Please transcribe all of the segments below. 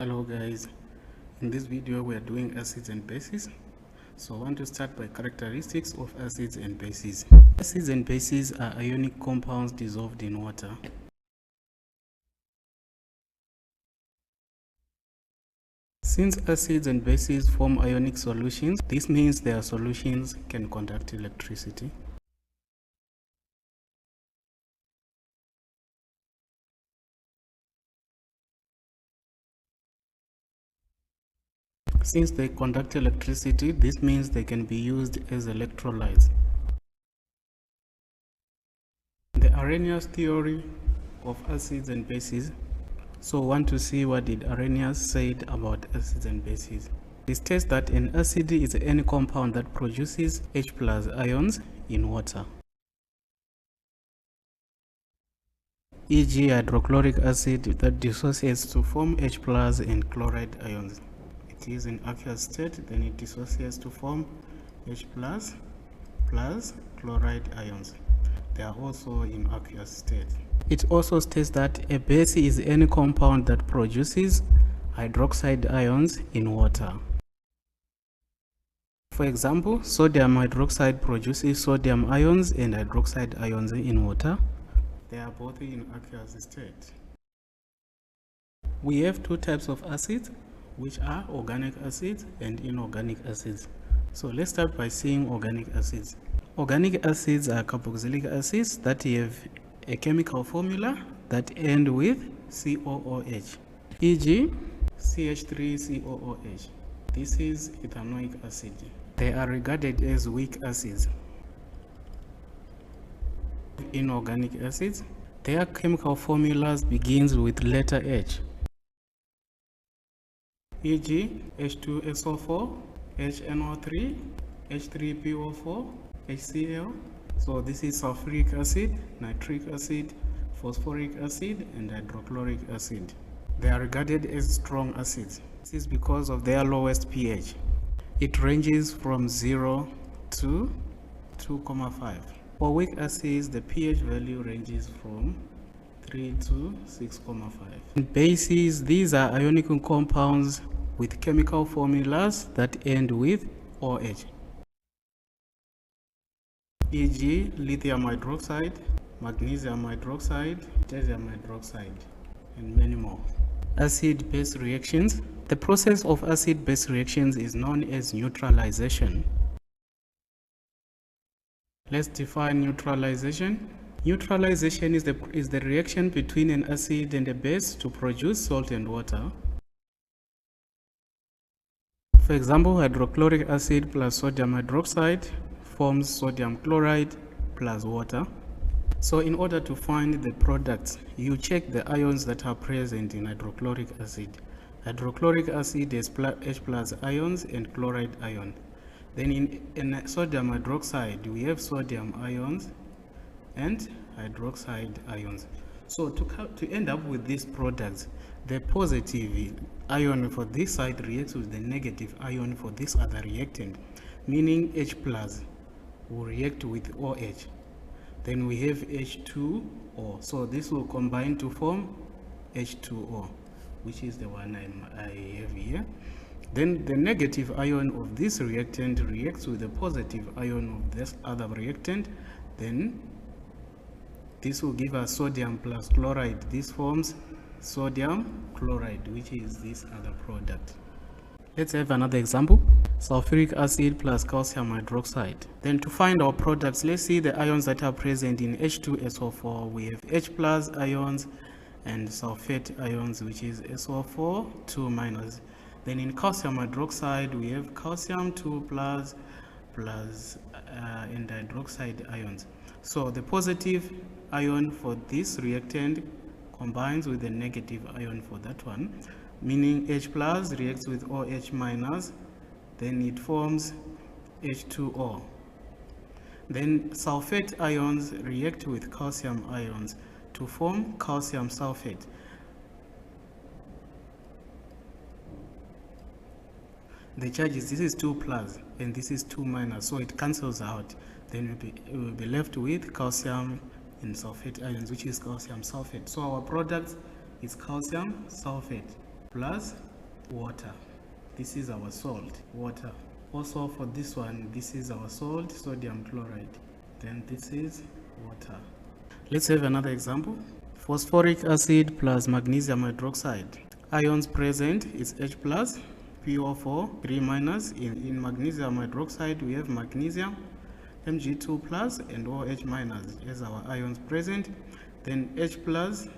Hello guys, in this video we are doing acids and bases. So I want to start by characteristics of acids and bases. Acids and bases are ionic compounds dissolved in water. Since acids and bases form ionic solutions, this means their solutions can conduct electricity. Since they conduct electricity, this means they can be used as electrolytes. The Arrhenius theory of acids and bases. So want to see what did Arrhenius said about acids and bases. It states that an acid is any compound that produces H+ ions in water. E.g. hydrochloric acid that dissociates to form H+ and chloride ions. It is in aqueous state, then it dissociates to form H+ plus chloride ions. They are also in aqueous state. It also states that a base is any compound that produces hydroxide ions in water. For example, sodium hydroxide produces sodium ions and hydroxide ions in water. They are both in aqueous state. We have two types of acids, which are organic acids and inorganic acids. So let's start by seeing organic acids. Organic acids are carboxylic acids that have a chemical formula that end with COOH, e.g. CH3COOH. This is ethanoic acid. They are regarded as weak acids. Inorganic acids, their chemical formulas begins with letter H, e.g. H2SO4, HNO3, H3PO4, HCl. So this is sulfuric acid, nitric acid, phosphoric acid, and hydrochloric acid. They are regarded as strong acids. This is because of their lowest pH. It ranges from 0 to 2,5. For weak acids, the pH value ranges from 3 to 6,5. In bases, these are ionic compounds with chemical formulas that end with OH, e.g. lithium hydroxide, magnesium hydroxide, potassium hydroxide, and many more. Acid-base reactions. The process of acid-base reactions is known as neutralization. Let's define neutralization. Neutralization is the reaction between an acid and a base to produce salt and water. For example, hydrochloric acid plus sodium hydroxide forms sodium chloride plus water. So in order to find the products, you check the ions that are present in hydrochloric acid. Hydrochloric acid has H+ ions and chloride ion. Then in sodium hydroxide, we have sodium ions and hydroxide ions. So to end up with these products, the positive ion for this side reacts with the negative ion for this other reactant, meaning H+ will react with OH. Then we have H2O. So this will combine to form H2O, which is the one I have here. Then the negative ion of this reactant reacts with the positive ion of this other reactant. Then this will give us sodium plus chloride. This forms sodium chloride, which is this other product. Let's have another example. Sulfuric acid plus calcium hydroxide. Then to find our products, let's see the ions that are present in H2SO4. We have H+ ions and sulfate ions, which is SO4 2-. Then in calcium hydroxide, we have calcium 2+ and hydroxide ions. So the positive ion for this reactant combines with the negative ion for that one, meaning H+ reacts with OH-, then it forms H2O. Then sulfate ions react with calcium ions to form calcium sulfate. The charges, this is 2+ and this is 2-, so it cancels out. Then we will be left with calcium and sulfate ions, which is calcium sulfate. So our product is calcium sulfate plus water. This is our salt, water. Also for this one, this is our salt, sodium chloride. Then this is water. Let's have another example. Phosphoric acid plus magnesium hydroxide. Ions present is H plus, PO4, 3 minus. In magnesium hydroxide, we have magnesium, Mg2 plus, and OH minus as our ions present. Then H plus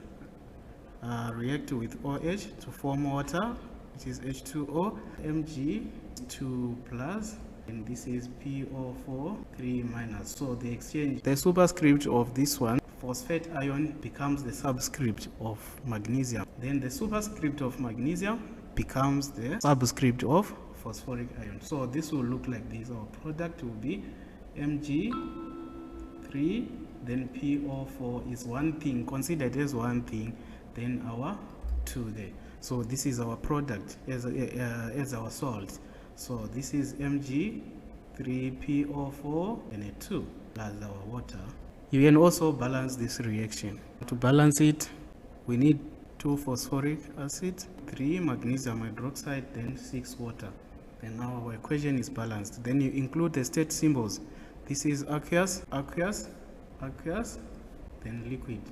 react with OH to form water, which is H2O, Mg2 plus, and this is PO4, 3 minus. So they exchange the superscript of this one. Phosphate ion becomes the subscript of magnesium. Then the superscript of magnesium becomes the subscript of phosphoric ion. So this will look like this. Our product will be Mg3, then PO4 is one thing, considered as one thing, then our 2 there. So this is our product as our salt. So this is Mg3PO4 and a 2 plus our water. You can also balance this reaction. To balance it, we need 2 phosphoric acid, 3 magnesium hydroxide, then 6 water. Then now our equation is balanced. Then you include the state symbols. This is aqueous, aqueous, aqueous, then liquid.